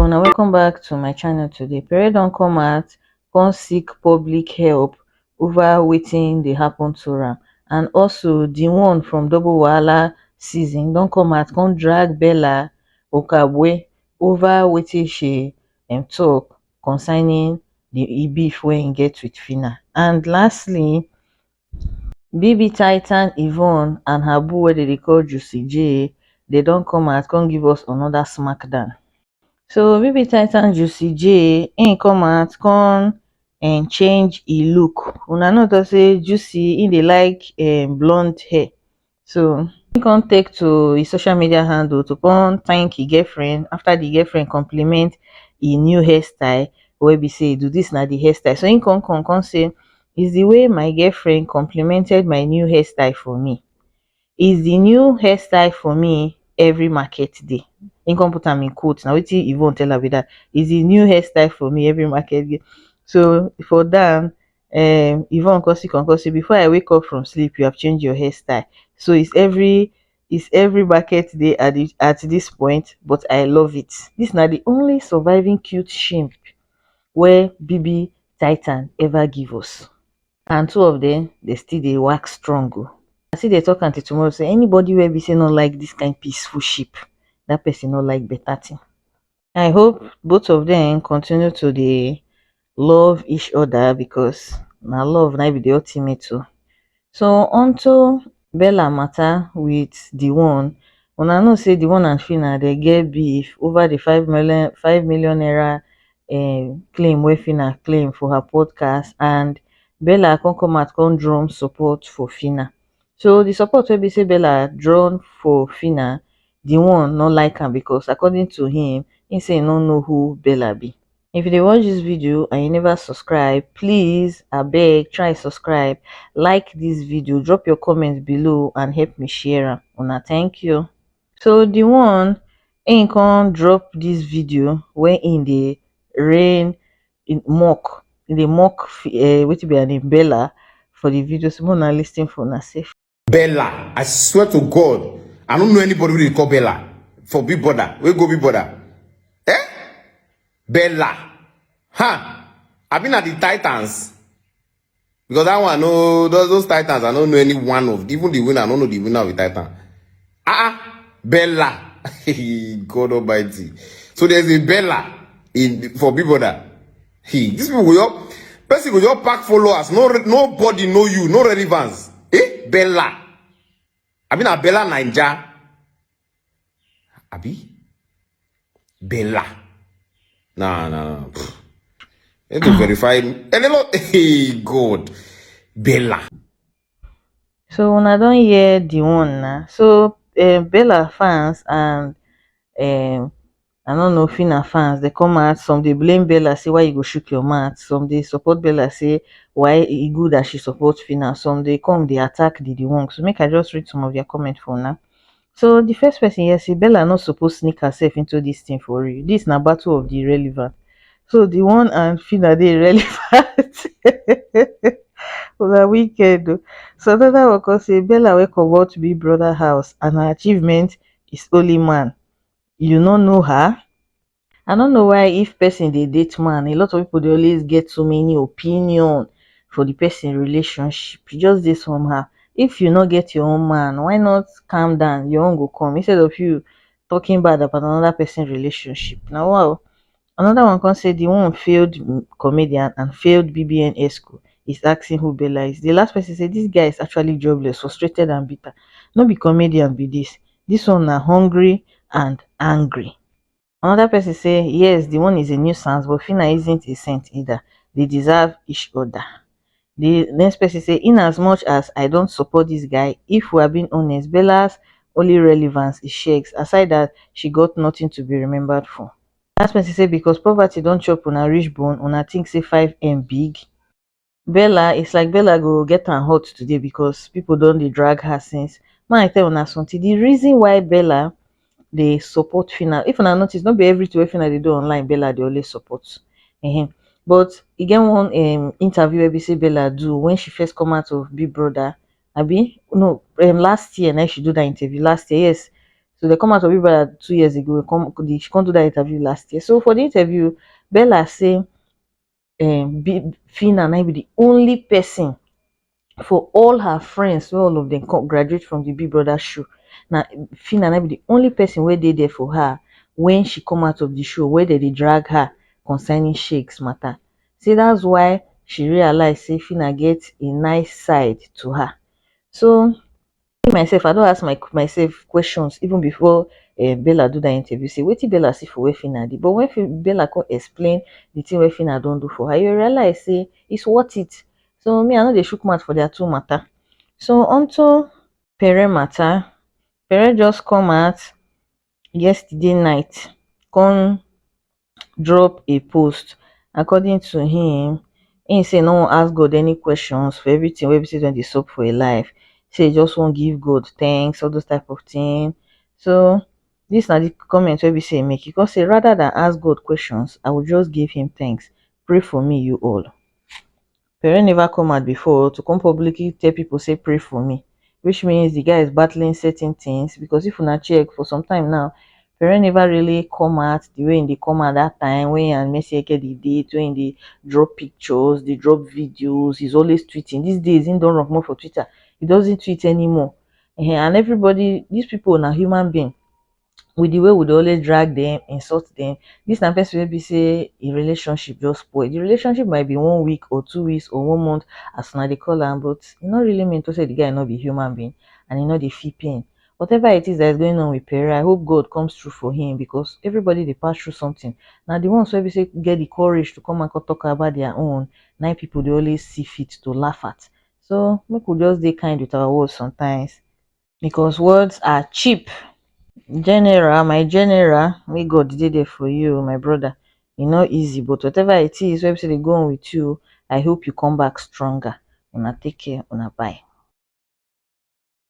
Now welcome back to my channel today. Pere don come out come seek public help over wetin dey happen to am, and also Deeone from Double Wahala season don come out come drag Bella Okagbue over wetin she talk concerning the beef wey im get with Phyna. And lastly, BB Titan Yvonne and her boo wey dey call Juicy J, they don come out come give us another smackdown. So BB Titan Juicy J im come out come change e look. Una know to say Juicy im dey like blonde hair, so im come take to his social media handle to come thank his girlfriend after the girlfriend compliment e new hairstyle wey be say do this na the hairstyle. So im come say is the way my girlfriend complimented my new hairstyle for me. Is the new hairstyle for me every market day. Im come put am in quote. Na wetin Yvonne tell her be that. Is the new hairstyle for me every market day. So for that, Yvonne come say before I wake up from sleep, you have changed your hairstyle. So it's every market day at this point, but I love it. This na the only surviving cute shimp where BB Titan ever give us. And two of them, they still dey wax strong. I see they talk until tomorrow. Say anybody wey be say not like this kind peaceful sheep, that person not like better thing. I hope both of them continue to dey love each other, because na love na be the ultimate too. So onto Bella matter with Deeone. Una know say Deeone and Phyna they get beef over the 5 million naira claim wey Phyna claim for her podcast, and Bella come out come drum support for Phyna. So the support wey be say Bella drawn for Phyna, Deeone not like am, because according to him, he say he no know who Bella be. If you dey watch this video and you never subscribe, please abeg try subscribe, like this video, drop your comments below and help me share am. Una thank you. So Deeone im come drop this video where in the rain in mock wetin be her name, Bella, for the video. So una lis ten for una safe. Bella, I swear to God, I don't know anybody who they call Bella for Big Brother. We go Big Brother. Bella. I've been at the Titans. Because that one, no, those Titans, I don't know any one of, even the winner, I don't know the winner of the Titan. Bella. God Almighty. So there's a Bella for Big Brother. These people will person will your pack followers. Nobody know you, no relevance. Bella. I mean a Bella Naija. Abi? Bella. No. Need to verify. Hey, God. Bella. So una don hear Deeone na. So Bella fans and I don't know, Phyna fans, they come out, some they blame Bella, say why you go shook your mouth, some they support Bella, say why it good that she supports Phyna, some they come, they attack the Deeone. So make I just read some of their comments for now. So the first person here say Bella not supposed to sneak herself into this thing for you. This na battle of the irrelevant. So Deeone and Phyna they irrelevant. Una wicked o. So another one come say Bella wey comot Big Brother house and her achievement is only man. You no know her? I don't know why if person dey date man, a lot of people dey always get so many opinion for the person relationship. You just dey somehow. If you not get your own man, why not calm down? Your own go come, instead of you talking bad about another person relationship. Now wow. Another one can say the one failed comedian and failed BBN ESCO is asking who Bella is. The last person said this guy is actually jobless, frustrated and bitter. Not be comedian be this. This one are hungry and angry. Another person say yes, the one is a nuisance, but Phyna isn't a saint either. They deserve each other. The next person say in as much as I don't support this guy, if we are being honest, Bella's only relevance is shakes. Aside that, she got nothing to be remembered for. Last person say because poverty don't chop on a rich bone, on a think say 5M big. Bella, it's like Bella go get her hot today because people don't dey drag her since. Man, I tell una something. The reason why Bella they support Phyna, if una notice, not be everything wey Phyna they do online, Bella they always support. But again, one interview wey be say Bella do when she first come out of Big Brother. Last year, now she do that interview last year. Yes, So they come out of Big Brother 2 years ago. She come do that interview last year. So for the interview, Bella say Fina na be the only person for all her friends wey all of them graduate from the Big Brother show. Na Fina na be the only person wey dey there for her when she come out of the show, wey dem dey drag her concerning Shakes matter. Say that's why she realize say Fina get a nice side to her. So me myself, I don ask myself questions even before Bella do that interview. Say wetin Bella see for where Fina dey, but when Bella come explain the thing wey Fina don do for her, you realize say it's worth it. So me, I no dey chook mouth for their two matter. So unto Pere matter, Pere just come out yesterday night, come drop a post. According to him say no wan ask God any questions for everything wey be say don dey sup for im life. Say e just wan give God thanks, all those type of thing. So this na the comment wey be say e make. E come say rather than ask God questions, I will just give him thanks. Pray for me, you all. Pere never come out before to come publicly tell people say pray for me, which means the guy is battling certain things. Because if una check for some time now, Pere never really come out the way they come out that time when and Messi get the date, when they drop pictures, they drop videos. He's always tweeting. These days, he don't run more for Twitter. He doesn't tweet anymore. And everybody, these people are human beings. With the way we dey always drag them, insult them. This na person wey be say a relationship just spoil. The relationship might be 1 week or 2 weeks or 1 month, as una dey call am, but e no really mean to say the guy no be human being and e no dey feel pain. Whatever it is that is going on with Pere, I hope God comes through for him, because everybody dey pass through something. Now the ones wey be say get the courage to come and come talk about their own, na people dey always see fit to laugh at. So make we just dey kind with our words sometimes, because words are cheap. General, my general, may God dey there for you, my brother. E no easy, but whatever it is wey be say dey go on with you, I hope you come back stronger. Una take care, una bye.